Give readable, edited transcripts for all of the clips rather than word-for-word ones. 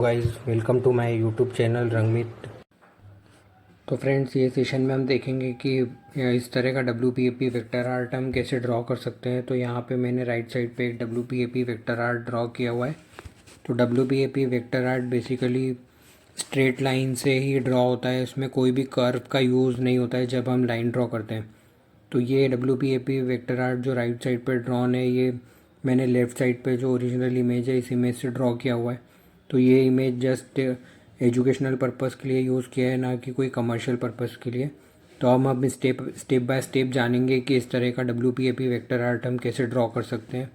Guys, welcome to my YouTube channel Rangmit. तो friends, ये session में हम देखेंगे कि इस तरह का WPAP वेक्टर आर्ट हम कैसे ड्रॉ कर सकते हैं। तो यहाँ पे मैंने राइट साइड पे एक WPAP वेक्टर आर्ट ड्रॉ किया हुआ है। तो WPAP vector art basically straight line से ही ड्रॉ होता है, इसमें कोई भी कर्व का यूज़ नहीं होता है जब हम लाइन ड्रॉ करते हैं। तो ये WPAP वेक्टर आर्ट जो राइट साइड पे ड्रॉन है, ये मैंने लेफ़्ट साइड पे जो ओरिजिनल इमेज है इस इमेज से ड्रॉ किया हुआ है। तो ये इमेज जस्ट एजुकेशनल पर्पज़ के लिए यूज़ किया है, ना कि कोई कमर्शियल पर्पज़ के लिए। तो हम अब स्टेप बाय स्टेप जानेंगे कि इस तरह का WPAP वेक्टर आर्ट हम कैसे ड्रॉ कर सकते हैं।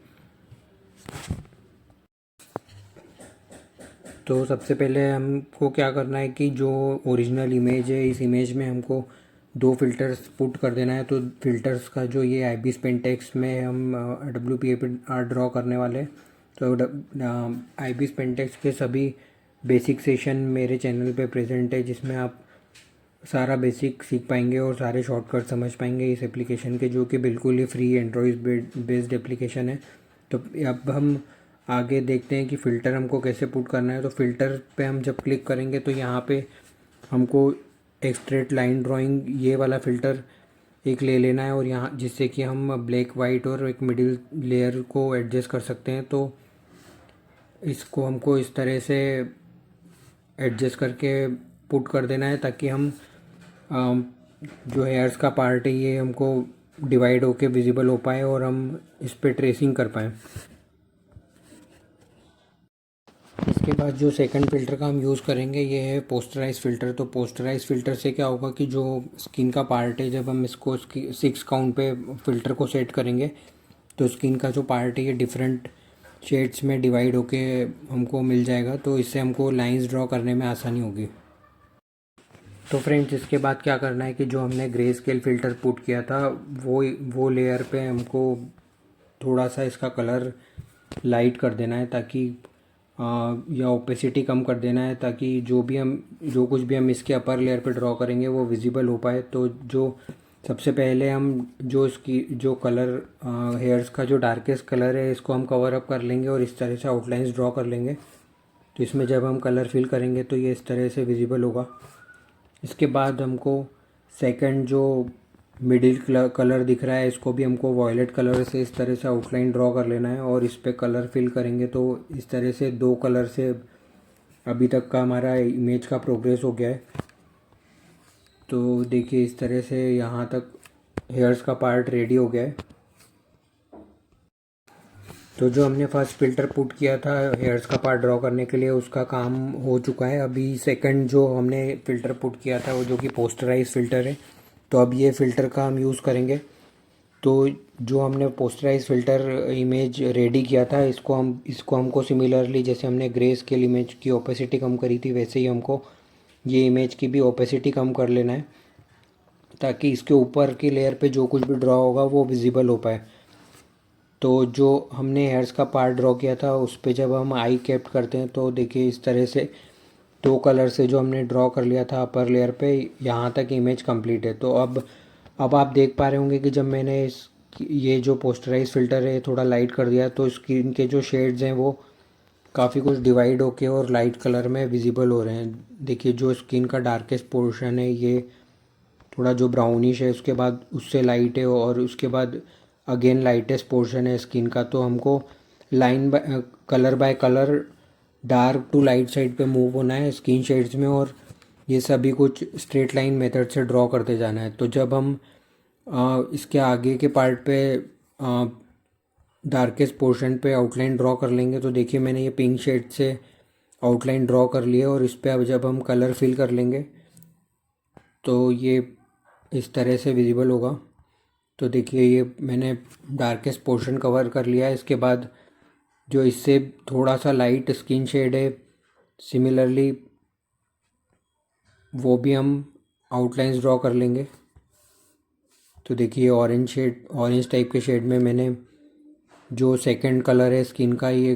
तो सबसे पहले हमको क्या करना है कि जो ओरिजिनल इमेज है इस इमेज में हमको दो फिल्टर्स पुट कर देना है। तो फिल्टर्स का जो ये IBIS पेंटेक्स में हम WPAP आर्ट ड्रॉ करने वाले हैं। तो IBIS पेंटेक्स के सभी बेसिक सेशन मेरे चैनल पे प्रेजेंट है, जिसमें आप सारा बेसिक सीख पाएंगे और सारे शॉर्टकट समझ पाएंगे इस एप्लीकेशन के, जो कि बिल्कुल ही फ्री एंड्रॉयड बेस्ड एप्लीकेशन है। तो अब हम आगे देखते हैं कि फ़िल्टर हमको कैसे पुट करना है। तो फ़िल्टर पे हम जब क्लिक करेंगे तो यहाँ पे हमको एक स्ट्रेट लाइन ड्राइंग ये वाला फ़िल्टर एक ले लेना है, और यहाँ जिससे कि हम ब्लैक वाइट और एक मिडिल लेयर को एडजस्ट कर सकते हैं। तो इसको हमको इस तरह से एडजस्ट करके पुट कर देना है, ताकि हम जो हेयर्स का पार्ट है ये हमको डिवाइड होके विजिबल हो पाए और हम इस पर ट्रेसिंग कर पाएँ। इसके बाद जो सेकंड फ़िल्टर का हम यूज़ करेंगे ये है पोस्टराइज फ़िल्टर। तो पोस्टराइज फ़िल्टर से क्या होगा कि जो स्किन का पार्ट है, जब हम इसको 6 काउंट पे फ़िल्टर को सेट करेंगे तो स्किन का जो पार्ट है ये डिफरेंट शेड्स में डिवाइड होके हमको मिल जाएगा। तो इससे हमको लाइंस ड्रॉ करने में आसानी होगी। तो फ्रेंड्स, इसके बाद क्या करना है कि जो हमने ग्रे स्केल फ़िल्टर पुट किया था वो लेयर पे हमको थोड़ा सा इसका कलर लाइट कर देना है, ताकि या ओपेसिटी कम कर देना है, ताकि जो कुछ भी हम इसके अपर लेयर पे ड्रॉ करेंगे वो विजिबल हो पाए। तो जो सबसे पहले हम जो इसकी जो कलर हेयर्स का जो डार्केस्ट कलर है इसको हम कवर अप कर लेंगे और इस तरह से आउटलाइंस ड्रॉ कर लेंगे। तो इसमें जब हम कलर फिल करेंगे तो ये इस तरह से विजिबल होगा। इसके बाद हमको सेकंड जो मिडिल कलर दिख रहा है इसको भी हमको वॉयलेट कलर से इस तरह से आउटलाइन ड्रॉ कर लेना है, और इस पर कलर फिल करेंगे। तो इस तरह से दो कलर से अभी तक का हमारा इमेज का प्रोग्रेस हो गया है। तो देखिए, इस तरह से यहाँ तक हेयर्स का पार्ट रेडी हो गया है। तो जो हमने फर्स्ट फ़िल्टर पुट किया था हेयर्स का पार्ट ड्रॉ करने के लिए, उसका काम हो चुका है। अभी सेकंड जो हमने फ़िल्टर पुट किया था वो जो कि पोस्टराइज फ़िल्टर है, तो अब ये फ़िल्टर का हम यूज़ करेंगे। तो जो हमने पोस्टराइज फ़िल्टर इमेज रेडी किया था इसको हमको सिमिलरली जैसे हमने ग्रे स्केल इमेज की ओपेसिटी कम करी थी, वैसे ही हमको ये इमेज की भी ओपेसिटी कम कर लेना है, ताकि इसके ऊपर की लेयर पे जो कुछ भी ड्रॉ होगा वो विजिबल हो पाए। तो जो हमने हेयर्स का पार्ट ड्रॉ किया था उस पे जब हम आई कैप्ट करते हैं तो देखिए इस तरह से दो कलर से जो हमने ड्रॉ कर लिया था अपर लेयर पे, यहाँ तक इमेज कंप्लीट है। तो अब आप देख पा रहे होंगे कि जब मैंने ये जो पोस्टराइज फ़िल्टर है थोड़ा लाइट कर दिया तो स्किन के जो शेड्स हैं वो काफ़ी कुछ डिवाइड होके और लाइट कलर में विजिबल हो रहे हैं। देखिए, जो स्किन का डार्केस्ट पोर्शन है ये थोड़ा जो ब्राउनिश है, उसके बाद उससे लाइट है, और उसके बाद अगेन लाइटेस्ट पोर्शन है स्किन का। तो हमको colour by colour dark to light side पे मूव होना है स्किन शेड्स में, और ये सभी कुछ स्ट्रेट लाइन मेथड से ड्रॉ करते जाना है। तो जब हम इसके आगे के पार्ट पे डार्केस्ट पोर्शन पे आउटलाइन ड्रॉ कर लेंगे, तो देखिए मैंने ये पिंक शेड से आउटलाइन ड्रॉ कर लिया, और इस पर अब जब हम कलर फिल कर लेंगे तो ये इस तरह से विजिबल होगा। तो देखिए, ये मैंने डार्केस्ट पोर्शन कवर कर लिया है। इसके बाद जो इससे थोड़ा सा लाइट स्किन शेड है सिमिलरली वो भी हम आउटलाइंस ड्रॉ कर लेंगे। तो देखिए, ऑरेंज टाइप के शेड में मैंने जो सेकंड कलर है स्किन का ये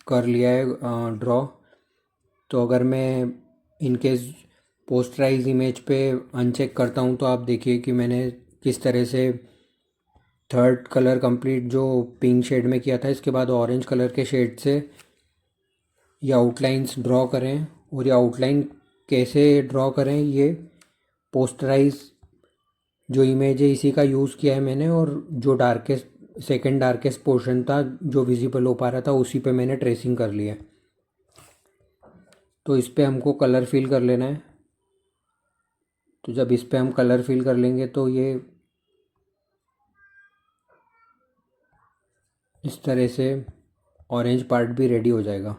कर लिया है ड्रॉ। तो अगर मैं इनकेस पोस्टराइज इमेज पे अनचेक करता हूँ तो आप देखिए कि मैंने किस तरह से थर्ड कलर कंप्लीट जो पिंक शेड में किया था, इसके बाद ऑरेंज कलर के शेड से ये आउटलाइंस ड्रॉ करें। और ये आउटलाइन कैसे ड्रॉ करें, ये पोस्टराइज जो इमेज है इसी का यूज़ किया है मैंने, और जो डार्केस्ट सेकंड डार्केस्ट पोर्शन था जो विजिबल हो पा रहा था उसी पे मैंने ट्रेसिंग कर लिया है। तो इस पे हमको कलर फिल कर लेना है। तो जब इस पे हम कलर फिल कर लेंगे तो ये इस तरह से ऑरेंज पार्ट भी रेडी हो जाएगा।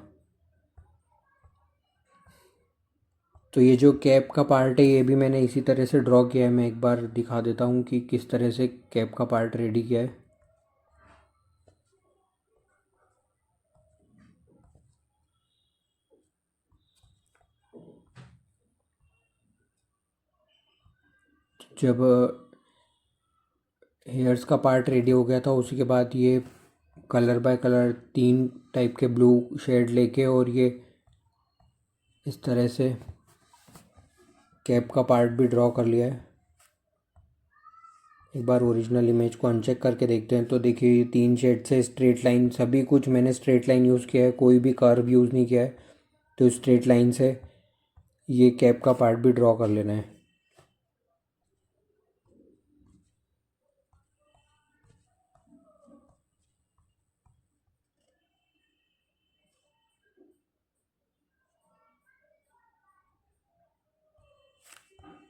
तो ये जो कैप का पार्ट है ये भी मैंने इसी तरह से ड्रॉ किया है। मैं एक बार दिखा देता हूँ कि किस तरह से कैप का पार्ट रेडी किया है। जब हेयर्स का पार्ट रेडी हो गया था उसी के बाद ये कलर बाय कलर 3 टाइप के ब्लू शेड लेके और ये इस तरह से कैप का पार्ट भी ड्रॉ कर लिया है। एक बार ओरिजिनल इमेज को अनचेक करके देखते हैं। तो देखिए 3 शेड से स्ट्रेट लाइन, सभी कुछ मैंने स्ट्रेट लाइन यूज़ किया है, कोई भी कर्व यूज़ नहीं किया है। तो स्ट्रेट लाइन से ये कैप का पार्ट भी ड्रॉ कर लेना है।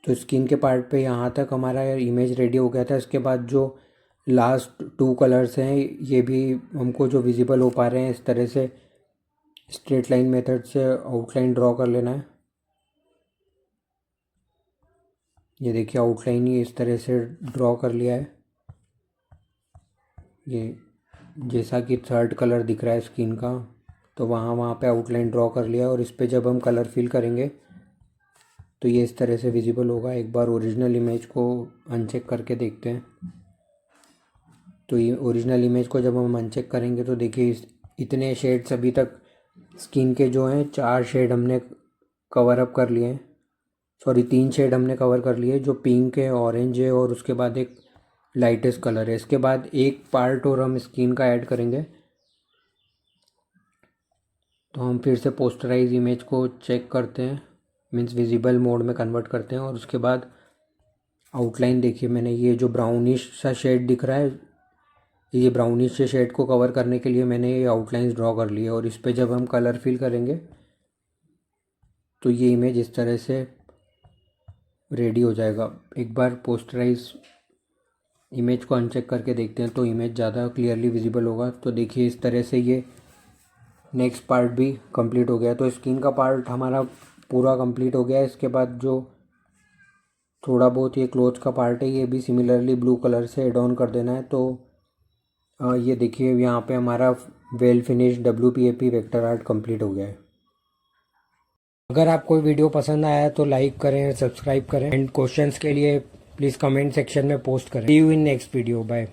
तो स्किन के पार्ट पे यहाँ तक हमारा इमेज रेडी हो गया था। इसके बाद जो लास्ट 2 कलर्स हैं ये भी हमको जो विजिबल हो पा रहे हैं इस तरह से स्ट्रेट लाइन मेथड से आउटलाइन ड्रॉ कर लेना है। ये देखिए आउटलाइन ये इस तरह से ड्रॉ कर लिया है। ये जैसा कि थर्ड कलर दिख रहा है स्किन का, तो वहाँ वहाँ पे आउटलाइन ड्रॉ कर लिया। और इस पे जब हम कलर फिल करेंगे तो ये इस तरह से विजिबल होगा। एक बार ओरिजिनल इमेज को अनचेक करके देखते हैं। तो ये ओरिजिनल इमेज को जब हम अनचेक करेंगे तो देखिए इतने शेड्स अभी तक स्किन के जो हैं 4 शेड हमने कवर अप कर लिए हैं। सॉरी 3 शेड हमने कवर कर लिए, जो पिंक है, ऑरेंज है और उसके बाद एक लाइटेस्ट कलर है। इसके बाद एक पार्ट और हम स्किन का ऐड करेंगे। तो हम फिर से पोस्टराइज इमेज को चेक करते हैं, मीन्स विजिबल मोड में कन्वर्ट करते हैं। और उसके बाद आउटलाइन देखिए मैंने ये जो ब्राउनिश सा शेड दिख रहा है, ये ब्राउनिश से शेड को कवर करने के लिए मैंने ये आउटलाइंस ड्रॉ कर लिए। और इस पे जब हम कलर फिल करेंगे तो ये इमेज इस तरह से रेडी हो जाएगा। एक बार पोस्टराइज इमेज को अनचेक करके देखते हैं तो इमेज ज़्यादा क्लियरली विजिबल होगा। तो देखिए इस तरह से ये नेक्स्ट पार्ट भी कंप्लीट हो गया। तो स्किन का पार्ट हमारा पूरा कंप्लीट हो गया है। इसके बाद जो थोड़ा बहुत ये क्लोथ का पार्ट है ये भी सिमिलरली ब्लू कलर से एड ऑन कर देना है। तो ये देखिए यहाँ पे हमारा well finish WPAP vector art complete हो गया है। अगर आपको वीडियो पसंद आया तो लाइक करें, सब्सक्राइब करें एंड क्वेश्चंस के लिए प्लीज़ कमेंट सेक्शन में पोस्ट करें। See you in next video, bye.